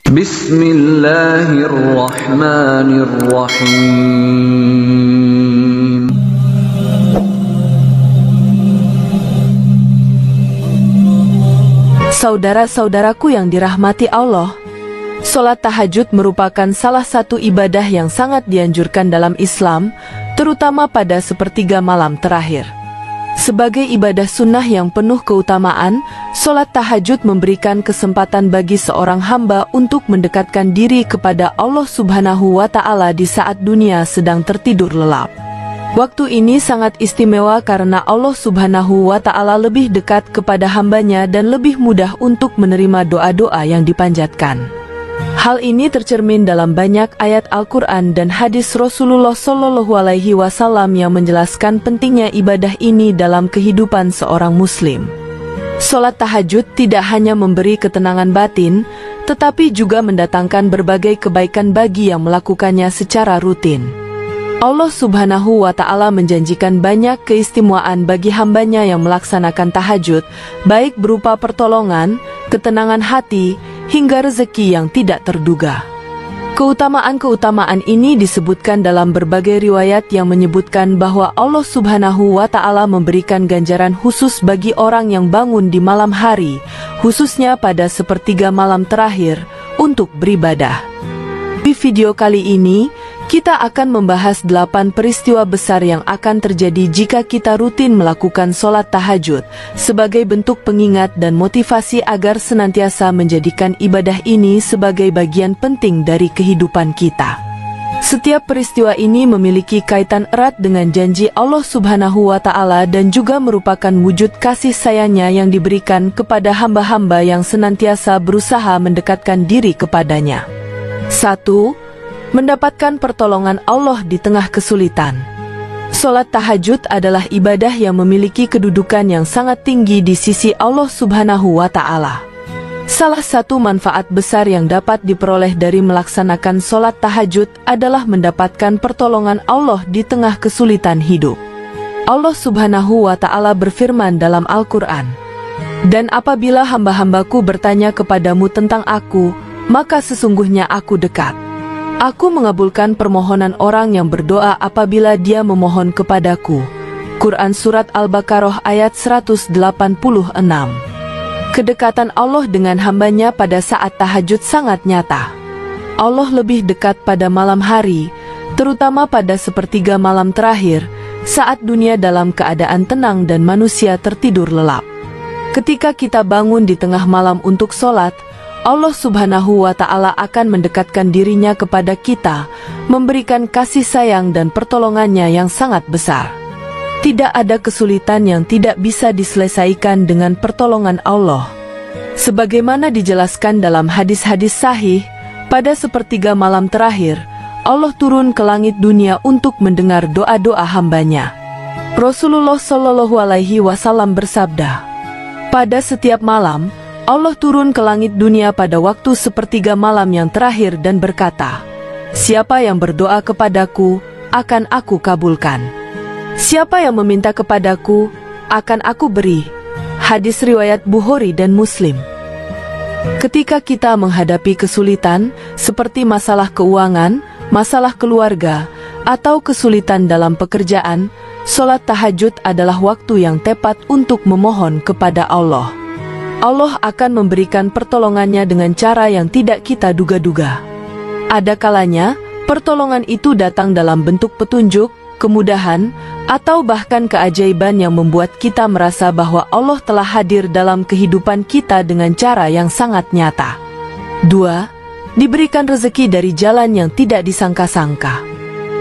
Bismillahirrahmanirrahim. Saudara-saudaraku yang dirahmati Allah, sholat tahajud merupakan salah satu ibadah yang sangat dianjurkan dalam Islam, terutama pada sepertiga malam terakhir. Sebagai ibadah sunnah yang penuh keutamaan, sholat tahajud memberikan kesempatan bagi seorang hamba untuk mendekatkan diri kepada Allah Subhanahu wa Ta'ala di saat dunia sedang tertidur lelap. Waktu ini sangat istimewa karena Allah Subhanahu wa Ta'ala lebih dekat kepada hambanya dan lebih mudah untuk menerima doa-doa yang dipanjatkan. Hal ini tercermin dalam banyak ayat Al-Quran dan hadis Rasulullah SAW yang menjelaskan pentingnya ibadah ini dalam kehidupan seorang muslim. Sholat tahajud tidak hanya memberi ketenangan batin, tetapi juga mendatangkan berbagai kebaikan bagi yang melakukannya secara rutin. Allah Subhanahu wa Ta'ala menjanjikan banyak keistimewaan bagi hambanya yang melaksanakan tahajud, baik berupa pertolongan, ketenangan hati, hingga rezeki yang tidak terduga. Keutamaan-keutamaan ini disebutkan dalam berbagai riwayat yang menyebutkan bahwa Allah Subhanahu wa Ta'ala memberikan ganjaran khusus bagi orang yang bangun di malam hari, khususnya pada sepertiga malam terakhir, untuk beribadah. Di video kali ini, kita akan membahas 8 peristiwa besar yang akan terjadi jika kita rutin melakukan sholat tahajud, sebagai bentuk pengingat dan motivasi agar senantiasa menjadikan ibadah ini sebagai bagian penting dari kehidupan kita. Setiap peristiwa ini memiliki kaitan erat dengan janji Allah Subhanahu wa Ta'ala dan juga merupakan wujud kasih sayangnya yang diberikan kepada hamba-hamba yang senantiasa berusaha mendekatkan diri kepadanya. 1. Mendapatkan pertolongan Allah di tengah kesulitan. Sholat tahajud adalah ibadah yang memiliki kedudukan yang sangat tinggi di sisi Allah Subhanahu wa Ta'ala. Salah satu manfaat besar yang dapat diperoleh dari melaksanakan sholat tahajud adalah mendapatkan pertolongan Allah di tengah kesulitan hidup. Allah Subhanahu wa Ta'ala berfirman dalam Al-Quran, "Dan apabila hamba-hambaku bertanya kepadamu tentang aku, maka sesungguhnya aku dekat. Aku mengabulkan permohonan orang yang berdoa apabila dia memohon kepadaku." Quran Surat Al-Baqarah ayat 186. Kedekatan Allah dengan hambanya pada saat tahajud sangat nyata. Allah lebih dekat pada malam hari, terutama pada sepertiga malam terakhir, saat dunia dalam keadaan tenang dan manusia tertidur lelap. Ketika kita bangun di tengah malam untuk sholat, Allah Subhanahu wa Ta'ala akan mendekatkan dirinya kepada kita, memberikan kasih sayang dan pertolongannya yang sangat besar. Tidak ada kesulitan yang tidak bisa diselesaikan dengan pertolongan Allah. Sebagaimana dijelaskan dalam hadis-hadis sahih, pada sepertiga malam terakhir, Allah turun ke langit dunia untuk mendengar doa-doa hambanya. Rasulullah SAW bersabda, "Pada setiap malam, Allah turun ke langit dunia pada waktu sepertiga malam yang terakhir dan berkata, 'Siapa yang berdoa kepadaku, akan aku kabulkan. Siapa yang meminta kepadaku, akan aku beri.'" Hadis riwayat Bukhari dan Muslim. Ketika kita menghadapi kesulitan, seperti masalah keuangan, masalah keluarga, atau kesulitan dalam pekerjaan, sholat tahajud adalah waktu yang tepat untuk memohon kepada Allah. Allah akan memberikan pertolongannya dengan cara yang tidak kita duga-duga. Ada kalanya, pertolongan itu datang dalam bentuk petunjuk, kemudahan, atau bahkan keajaiban yang membuat kita merasa bahwa Allah telah hadir dalam kehidupan kita dengan cara yang sangat nyata. 2. Diberikan rezeki dari jalan yang tidak disangka-sangka.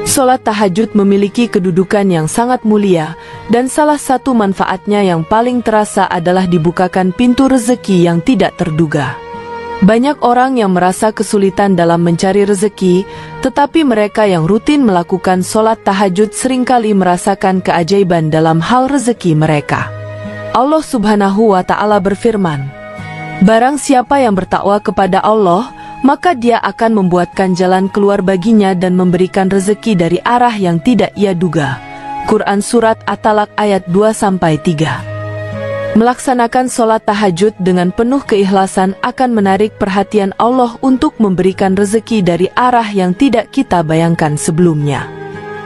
Sholat tahajud memiliki kedudukan yang sangat mulia, dan salah satu manfaatnya yang paling terasa adalah dibukakan pintu rezeki yang tidak terduga. Banyak orang yang merasa kesulitan dalam mencari rezeki, tetapi mereka yang rutin melakukan sholat tahajud seringkali merasakan keajaiban dalam hal rezeki mereka. Allah Subhanahu wa Ta'ala berfirman, "Barang siapa yang bertakwa kepada Allah, maka dia akan membuatkan jalan keluar baginya dan memberikan rezeki dari arah yang tidak ia duga." Quran Surat At-Talaq ayat 2-3. Melaksanakan sholat tahajud dengan penuh keikhlasan akan menarik perhatian Allah untuk memberikan rezeki dari arah yang tidak kita bayangkan sebelumnya.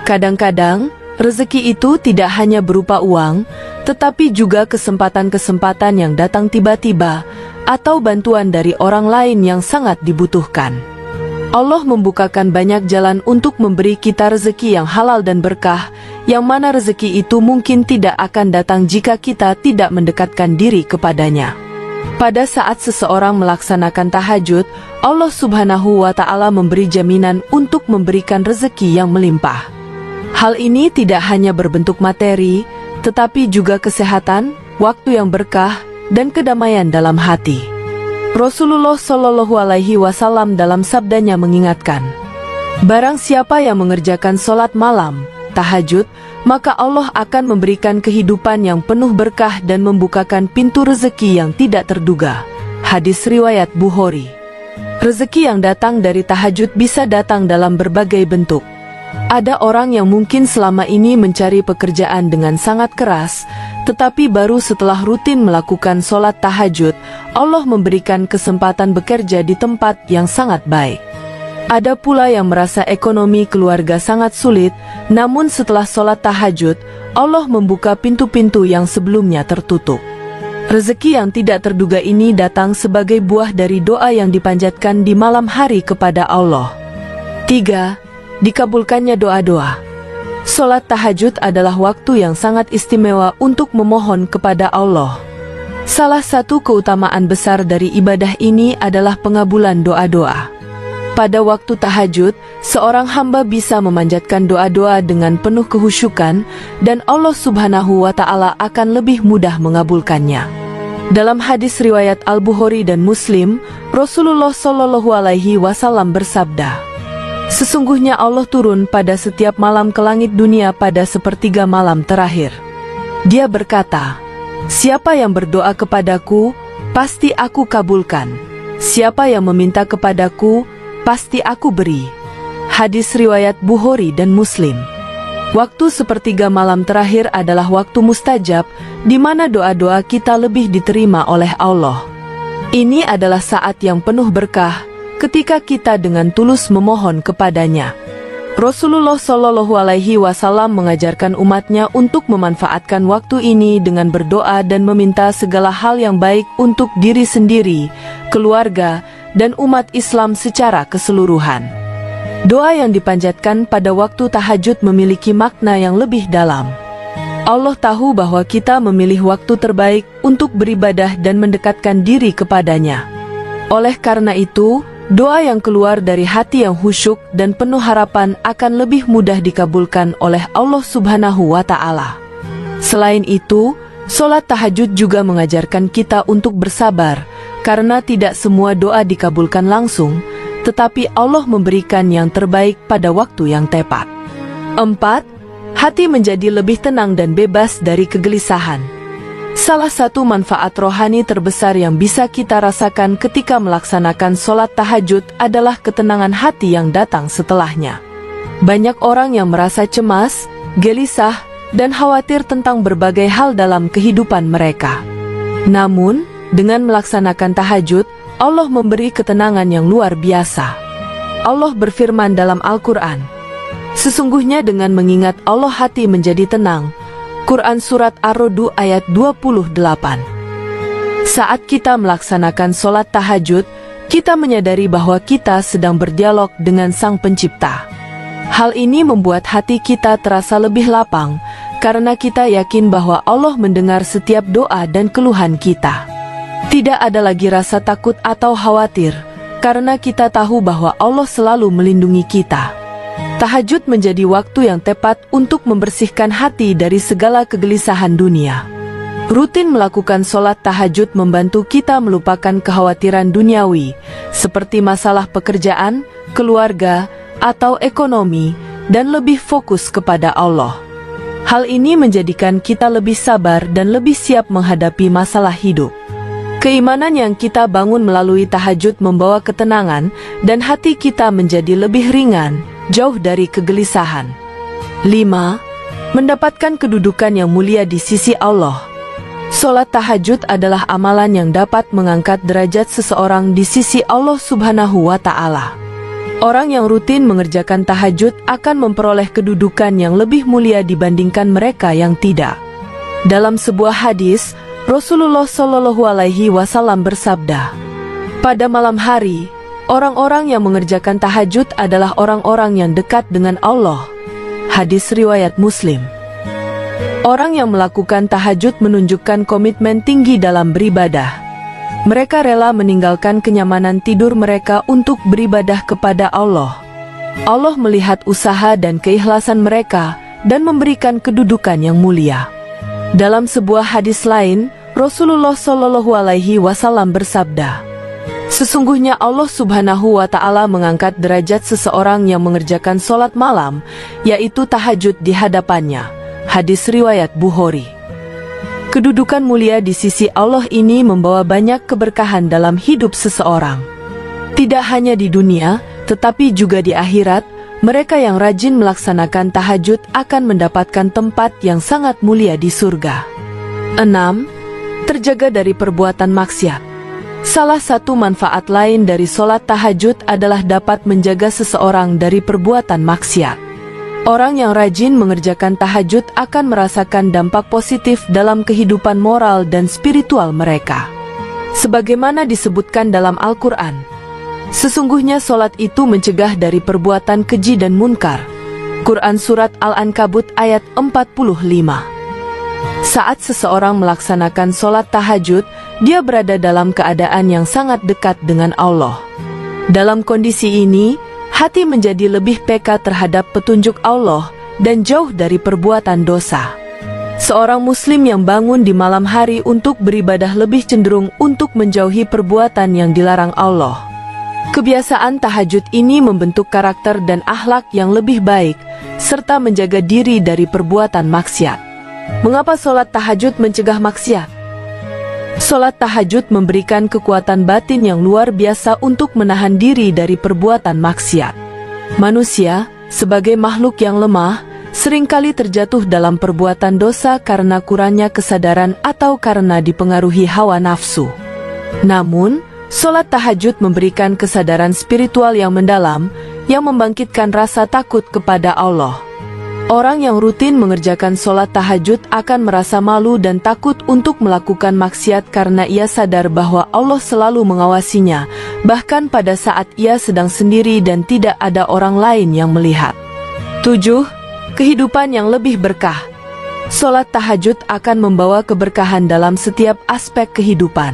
Kadang-kadang, rezeki itu tidak hanya berupa uang, tetapi juga kesempatan-kesempatan yang datang tiba-tiba, atau bantuan dari orang lain yang sangat dibutuhkan. Allah membukakan banyak jalan untuk memberi kita rezeki yang halal dan berkah, yang mana rezeki itu mungkin tidak akan datang jika kita tidak mendekatkan diri kepadanya. Pada saat seseorang melaksanakan tahajud, Allah Subhanahu wa Ta'ala memberi jaminan untuk memberikan rezeki yang melimpah. Hal ini tidak hanya berbentuk materi, tetapi juga kesehatan, waktu yang berkah, dan kedamaian dalam hati. Rasulullah Shallallahu Alaihi Wasallam dalam sabdanya mengingatkan, barang siapa yang mengerjakan sholat malam, tahajud, maka Allah akan memberikan kehidupan yang penuh berkah dan membukakan pintu rezeki yang tidak terduga. Hadis riwayat Bukhari. Rezeki yang datang dari tahajud bisa datang dalam berbagai bentuk. Ada orang yang mungkin selama ini mencari pekerjaan dengan sangat keras, tetapi baru setelah rutin melakukan sholat tahajud, Allah memberikan kesempatan bekerja di tempat yang sangat baik. Ada pula yang merasa ekonomi keluarga sangat sulit, namun setelah sholat tahajud, Allah membuka pintu-pintu yang sebelumnya tertutup. Rezeki yang tidak terduga ini datang sebagai buah dari doa yang dipanjatkan di malam hari kepada Allah. 3. Dikabulkannya doa-doa. Sholat tahajud adalah waktu yang sangat istimewa untuk memohon kepada Allah. Salah satu keutamaan besar dari ibadah ini adalah pengabulan doa-doa. Pada waktu tahajud, seorang hamba bisa memanjatkan doa-doa dengan penuh kehusyukan, dan Allah Subhanahu wa Ta'ala akan lebih mudah mengabulkannya. Dalam hadis riwayat Al-Bukhari dan Muslim, Rasulullah Shallallahu Alaihi Wasallam bersabda, sesungguhnya Allah turun pada setiap malam ke langit dunia pada sepertiga malam terakhir. Dia berkata, siapa yang berdoa kepadaku, pasti aku kabulkan. Siapa yang meminta kepadaku, pasti aku beri. Hadis riwayat Bukhari dan Muslim. Waktu sepertiga malam terakhir adalah waktu mustajab, di mana doa-doa kita lebih diterima oleh Allah. Ini adalah saat yang penuh berkah, ketika kita dengan tulus memohon kepadanya. Rasulullah Shallallahu Alaihi Wasallam mengajarkan umatnya untuk memanfaatkan waktu ini dengan berdoa dan meminta segala hal yang baik untuk diri sendiri, keluarga, dan umat Islam secara keseluruhan. Doa yang dipanjatkan pada waktu tahajud memiliki makna yang lebih dalam. Allah tahu bahwa kita memilih waktu terbaik untuk beribadah dan mendekatkan diri kepadanya. Oleh karena itu, doa yang keluar dari hati yang khusyuk dan penuh harapan akan lebih mudah dikabulkan oleh Allah Subhanahu wa Ta'ala. Selain itu, sholat tahajud juga mengajarkan kita untuk bersabar, karena tidak semua doa dikabulkan langsung, tetapi Allah memberikan yang terbaik pada waktu yang tepat. 4. Hati menjadi lebih tenang dan bebas dari kegelisahan. Salah satu manfaat rohani terbesar yang bisa kita rasakan ketika melaksanakan sholat tahajud adalah ketenangan hati yang datang setelahnya. Banyak orang yang merasa cemas, gelisah, dan khawatir tentang berbagai hal dalam kehidupan mereka. Namun, dengan melaksanakan tahajud, Allah memberi ketenangan yang luar biasa. Allah berfirman dalam Al-Quran, sesungguhnya dengan mengingat Allah hati menjadi tenang. Quran Surat Ar-Ra'd ayat 28. Saat kita melaksanakan sholat tahajud, kita menyadari bahwa kita sedang berdialog dengan Sang Pencipta. Hal ini membuat hati kita terasa lebih lapang, karena kita yakin bahwa Allah mendengar setiap doa dan keluhan kita. Tidak ada lagi rasa takut atau khawatir, karena kita tahu bahwa Allah selalu melindungi kita. Tahajud menjadi waktu yang tepat untuk membersihkan hati dari segala kegelisahan dunia. Rutin melakukan sholat tahajud membantu kita melupakan kekhawatiran duniawi, seperti masalah pekerjaan, keluarga, atau ekonomi, dan lebih fokus kepada Allah. Hal ini menjadikan kita lebih sabar dan lebih siap menghadapi masalah hidup. Keimanan yang kita bangun melalui tahajud membawa ketenangan, dan hati kita menjadi lebih ringan, jauh dari kegelisahan. 5. Mendapatkan kedudukan yang mulia di sisi Allah. Sholat tahajud adalah amalan yang dapat mengangkat derajat seseorang di sisi Allah Subhanahu wa Ta'ala. Orang yang rutin mengerjakan tahajud akan memperoleh kedudukan yang lebih mulia dibandingkan mereka yang tidak. Dalam sebuah hadis, Rasulullah Shallallahu Alaihi Wasallam bersabda, "Pada malam hari, orang-orang yang mengerjakan tahajud adalah orang-orang yang dekat dengan Allah." Hadis riwayat Muslim. Orang yang melakukan tahajud menunjukkan komitmen tinggi dalam beribadah. Mereka rela meninggalkan kenyamanan tidur mereka untuk beribadah kepada Allah. Allah melihat usaha dan keikhlasan mereka dan memberikan kedudukan yang mulia. Dalam sebuah hadis lain, Rasulullah Shallallahu Alaihi Wasallam bersabda, "Sesungguhnya Allah Subhanahu wa Ta'ala mengangkat derajat seseorang yang mengerjakan sholat malam, yaitu tahajud di hadapannya." Hadis riwayat Bukhari. Kedudukan mulia di sisi Allah ini membawa banyak keberkahan dalam hidup seseorang. Tidak hanya di dunia, tetapi juga di akhirat, mereka yang rajin melaksanakan tahajud akan mendapatkan tempat yang sangat mulia di surga. 6. Terjaga dari perbuatan maksiat. Salah satu manfaat lain dari sholat tahajud adalah dapat menjaga seseorang dari perbuatan maksiat. Orang yang rajin mengerjakan tahajud akan merasakan dampak positif dalam kehidupan moral dan spiritual mereka. Sebagaimana disebutkan dalam Al-Quran, sesungguhnya sholat itu mencegah dari perbuatan keji dan munkar. Quran Surat Al-Ankabut ayat 45. Saat seseorang melaksanakan sholat tahajud, dia berada dalam keadaan yang sangat dekat dengan Allah. Dalam kondisi ini, hati menjadi lebih peka terhadap petunjuk Allah dan jauh dari perbuatan dosa. Seorang muslim yang bangun di malam hari untuk beribadah lebih cenderung untuk menjauhi perbuatan yang dilarang Allah. Kebiasaan tahajud ini membentuk karakter dan akhlak yang lebih baik, serta menjaga diri dari perbuatan maksiat. Mengapa sholat tahajud mencegah maksiat? Sholat tahajud memberikan kekuatan batin yang luar biasa untuk menahan diri dari perbuatan maksiat. Manusia, sebagai makhluk yang lemah, seringkali terjatuh dalam perbuatan dosa karena kurangnya kesadaran atau karena dipengaruhi hawa nafsu. Namun, sholat tahajud memberikan kesadaran spiritual yang mendalam, yang membangkitkan rasa takut kepada Allah. Orang yang rutin mengerjakan sholat tahajud akan merasa malu dan takut untuk melakukan maksiat karena ia sadar bahwa Allah selalu mengawasinya, bahkan pada saat ia sedang sendiri dan tidak ada orang lain yang melihat. 7. Kehidupan yang lebih berkah. Sholat tahajud akan membawa keberkahan dalam setiap aspek kehidupan.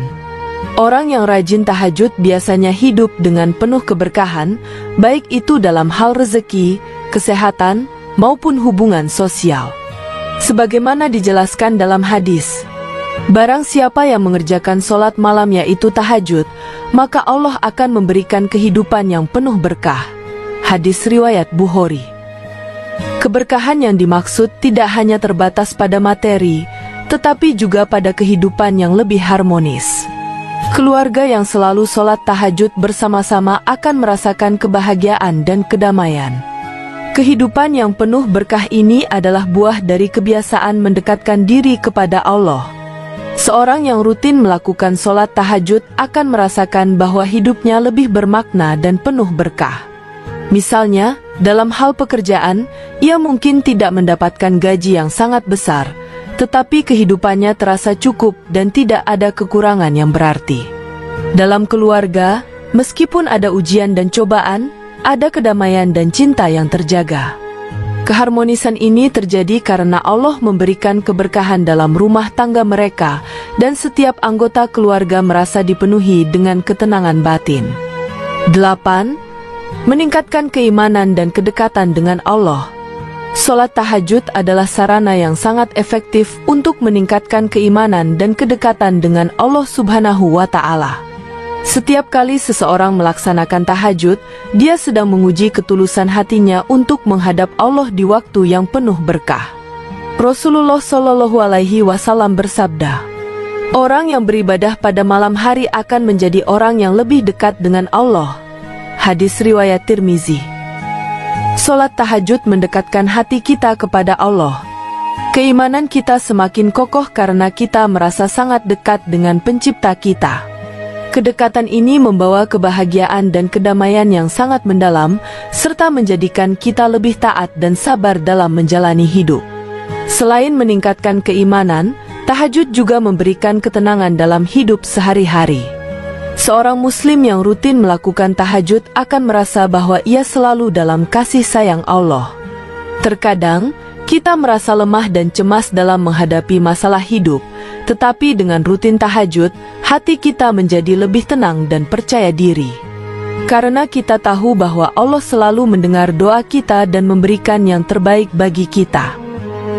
Orang yang rajin tahajud biasanya hidup dengan penuh keberkahan, baik itu dalam hal rezeki, kesehatan, maupun hubungan sosial. Sebagaimana dijelaskan dalam hadis, barang siapa yang mengerjakan sholat malam yaitu tahajud, maka Allah akan memberikan kehidupan yang penuh berkah. Hadis riwayat Bukhari. Keberkahan yang dimaksud tidak hanya terbatas pada materi, tetapi juga pada kehidupan yang lebih harmonis. Keluarga yang selalu sholat tahajud bersama-sama akan merasakan kebahagiaan dan kedamaian. Kehidupan yang penuh berkah ini adalah buah dari kebiasaan mendekatkan diri kepada Allah. Seorang yang rutin melakukan sholat tahajud akan merasakan bahwa hidupnya lebih bermakna dan penuh berkah. Misalnya, dalam hal pekerjaan, ia mungkin tidak mendapatkan gaji yang sangat besar, tetapi kehidupannya terasa cukup dan tidak ada kekurangan yang berarti. Dalam keluarga, meskipun ada ujian dan cobaan, ada kedamaian dan cinta yang terjaga. Keharmonisan ini terjadi karena Allah memberikan keberkahan dalam rumah tangga mereka dan setiap anggota keluarga merasa dipenuhi dengan ketenangan batin. 8. Meningkatkan keimanan dan kedekatan dengan Allah. Sholat tahajud adalah sarana yang sangat efektif untuk meningkatkan keimanan dan kedekatan dengan Allah Subhanahu wa Ta'ala. Setiap kali seseorang melaksanakan tahajud, dia sedang menguji ketulusan hatinya untuk menghadap Allah di waktu yang penuh berkah. Rasulullah Shallallahu Alaihi Wasallam bersabda, "Orang yang beribadah pada malam hari akan menjadi orang yang lebih dekat dengan Allah." Hadis riwayat Tirmizi. Sholat tahajud mendekatkan hati kita kepada Allah. Keimanan kita semakin kokoh karena kita merasa sangat dekat dengan Pencipta kita. Kedekatan ini membawa kebahagiaan dan kedamaian yang sangat mendalam, serta menjadikan kita lebih taat dan sabar dalam menjalani hidup. Selain meningkatkan keimanan, tahajud juga memberikan ketenangan dalam hidup sehari-hari. Seorang muslim yang rutin melakukan tahajud akan merasa bahwa ia selalu dalam kasih sayang Allah. Terkadang, kita merasa lemah dan cemas dalam menghadapi masalah hidup, tetapi dengan rutin tahajud, hati kita menjadi lebih tenang dan percaya diri. Karena kita tahu bahwa Allah selalu mendengar doa kita dan memberikan yang terbaik bagi kita.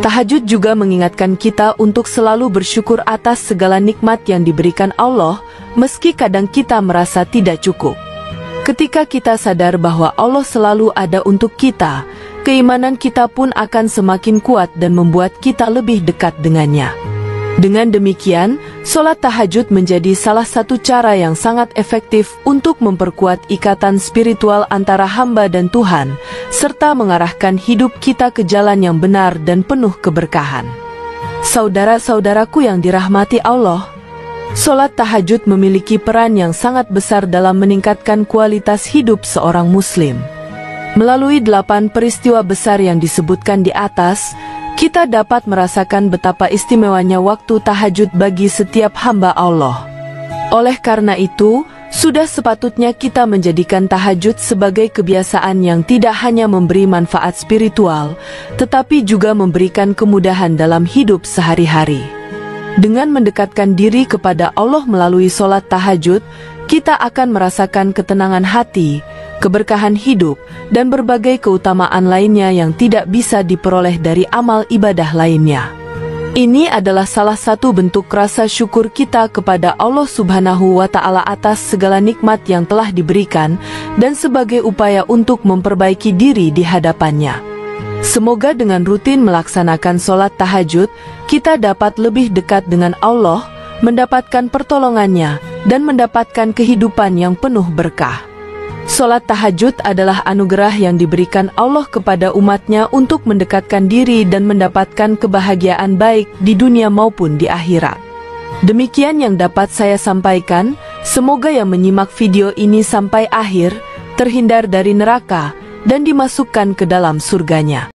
Tahajud juga mengingatkan kita untuk selalu bersyukur atas segala nikmat yang diberikan Allah, meski kadang kita merasa tidak cukup. Ketika kita sadar bahwa Allah selalu ada untuk kita, keimanan kita pun akan semakin kuat dan membuat kita lebih dekat dengannya. Dengan demikian, sholat tahajud menjadi salah satu cara yang sangat efektif untuk memperkuat ikatan spiritual antara hamba dan Tuhan, serta mengarahkan hidup kita ke jalan yang benar dan penuh keberkahan. Saudara-saudaraku yang dirahmati Allah, sholat tahajud memiliki peran yang sangat besar dalam meningkatkan kualitas hidup seorang muslim. Melalui 8 peristiwa besar yang disebutkan di atas, kita dapat merasakan betapa istimewanya waktu tahajud bagi setiap hamba Allah. Oleh karena itu, sudah sepatutnya kita menjadikan tahajud sebagai kebiasaan yang tidak hanya memberi manfaat spiritual, tetapi juga memberikan kemudahan dalam hidup sehari-hari. Dengan mendekatkan diri kepada Allah melalui sholat tahajud, kita akan merasakan ketenangan hati, keberkahan hidup, dan berbagai keutamaan lainnya yang tidak bisa diperoleh dari amal ibadah lainnya. Ini adalah salah satu bentuk rasa syukur kita kepada Allah Subhanahu wa Ta'ala atas segala nikmat yang telah diberikan, dan sebagai upaya untuk memperbaiki diri di hadapannya. Semoga dengan rutin melaksanakan sholat tahajud, kita dapat lebih dekat dengan Allah, mendapatkan pertolongannya, dan mendapatkan kehidupan yang penuh berkah. Sholat tahajud adalah anugerah yang diberikan Allah kepada umatnya untuk mendekatkan diri dan mendapatkan kebahagiaan baik di dunia maupun di akhirat. Demikian yang dapat saya sampaikan, semoga yang menyimak video ini sampai akhir, terhindar dari neraka, dan dimasukkan ke dalam surganya.